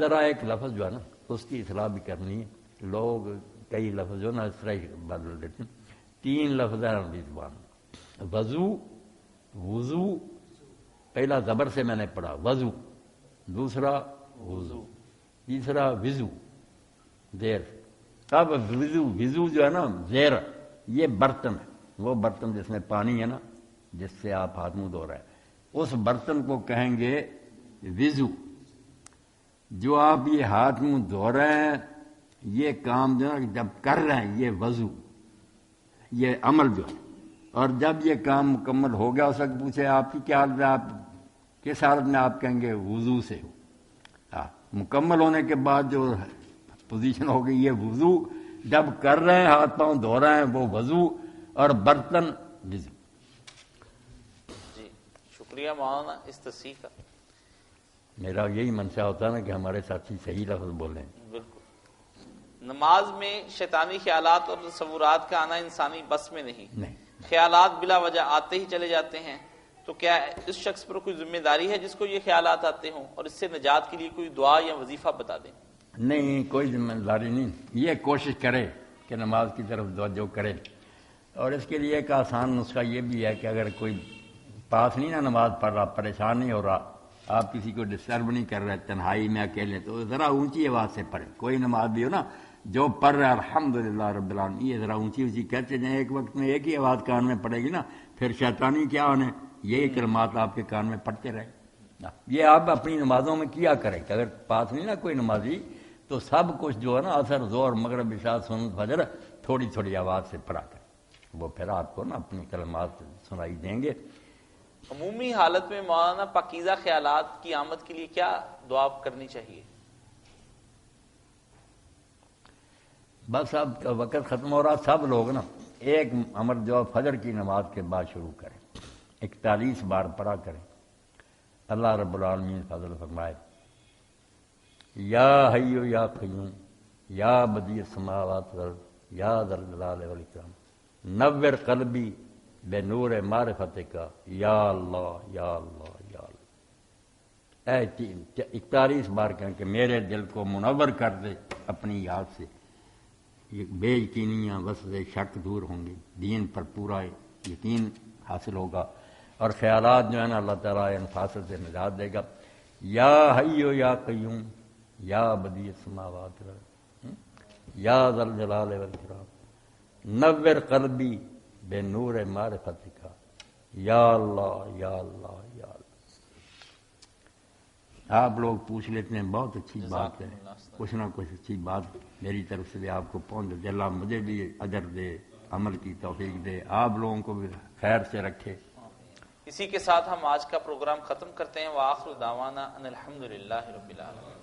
ذرا ایک لفظ جو ہے نا اس کی اصلاح بھی کرنی ہے. لوگ کئی لفظ جو نا اس طرح ہی بدل دیتے ہیں. 3 لفظ ہیں عربی زبان میں: وضو، وضو، پہلا زبر سے میں نے پڑھا وضو، دوسرا وضو، تیسرا وضو زیر. اب وضو، وضو جو ہے نا زیر، یہ برتن ہے، وہ برتن جس میں پانی ہے نا، جس سے آپ ہاتھ منہ دھو رہے ہیں، اس برتن کو کہیں گے وضو. جو آپ یہ ہاتھ منہ دھو رہے ہیں، یہ کام جو ہے جب کر رہے ہیں یہ وضو، یہ عمل جو ہے. اور جب یہ کام مکمل ہو گیا اس وقت پوچھے آپ کی کیا حالت ہے، آپ کس حالت میں، آپ کہیں گے وضو سے ہو. مکمل ہونے کے بعد جو پوزیشن ہو گئی یہ وضو، جب کر رہے ہیں ہاتھ پاؤں دھو رہے ہیں وہ وضو، اور برتن وضو. جی شکریہ مولانا اس تصحیح کا. میرا یہی منشا ہوتا ہے نا کہ ہمارے ساتھی صحیح لفظ بولیں. بالکل. نماز میں شیطانی خیالات اور تصورات کا آنا انسانی بس میں نہیں. خیالات بلا وجہ آتے ہی چلے جاتے ہیں، تو کیا اس شخص پر کوئی ذمہ داری ہے جس کو یہ خیالات آتے ہوں، اور اس سے نجات کے لیے کوئی دعا یا وظیفہ بتا دیں؟ نہیں، کوئی ذمہ داری نہیں. یہ کوشش کرے کہ نماز کی طرف توجہ کرے. اور اس کے لیے ایک آسان نسخہ یہ بھی ہے کہ اگر کوئی پاس نہیں نا نماز پڑھ رہا، پریشان نہیں ہو رہا، آپ کسی کو ڈسٹرب نہیں کر رہے، تنہائی میں اکیلے، تو ذرا اونچی آواز سے پڑھے. کوئی نماز بھی ہو نا، جو پڑھ رہا ہے الحمدللہ رب العالمین، یہ ذرا اونچی اونچی کہتے جائیں. ایک وقت میں ایک ہی آواز کان میں پڑے گی نا، پھر شیطانی کیا ہونے، یہی کلمات آپ کے کان میں پڑھتے رہے. یہ آپ اپنی نمازوں میں کیا کریں کہ اگر پاس نہیں نا کوئی نمازی، تو سب کچھ جو ہے نا عصر، ظہر، مغرب، عشاء، سنت، فجر تھوڑی تھوڑی آواز سے پڑھا کریں. وہ پھر آپ کو نا اپنی کلمات سنائی دیں گے. عمومی حالت میں مولانا پاکیزہ خیالات کی آمد کے لیے کیا دعا کرنی چاہیے؟ بس اب وقت ختم ہو رہا، سب لوگ نا ایک امر جو فجر کی نماز کے بعد شروع کریں، 41 بار پڑھا کریں. اللہ رب العالمین فضل فرمائے: یا حیو یا قیوم یا بدیع السماوات والارض یا ذا الجلال والاکرام نور قلبی بے نور معرفتک یا اللہ یا اللہ یا اللہ. 41 بار کہیں کہ میرے دل کو منور کر دے اپنی یاد سے، یہ بے یقینیاں وسوسے شک دور ہوں گے، دین پر پورا یقین حاصل ہوگا، اور خیالات جو ہے نا اللہ تعالیٰ انفاصل سے نجات دے گا. یا حیو یا قیوم یا بدیع السماوات والارض یا ذا الجلال والاکرام نور قلبی بے نور معرفتک یا اللہ یا اللہ یا اللہ. آپ لوگ پوچھ لیتے ہیں، بہت اچھی بات ہے، کچھ نہ کچھ اچھی بات میری طرف سے بھی آپ کو پہنچ دے. اللہ مجھے بھی اجر دے، عمل کی توفیق دے، آپ لوگوں کو بھی خیر سے رکھے. اسی کے ساتھ ہم آج کا پروگرام ختم کرتے ہیں. وآخر دعوانا ان الحمدللہ رب العالمین.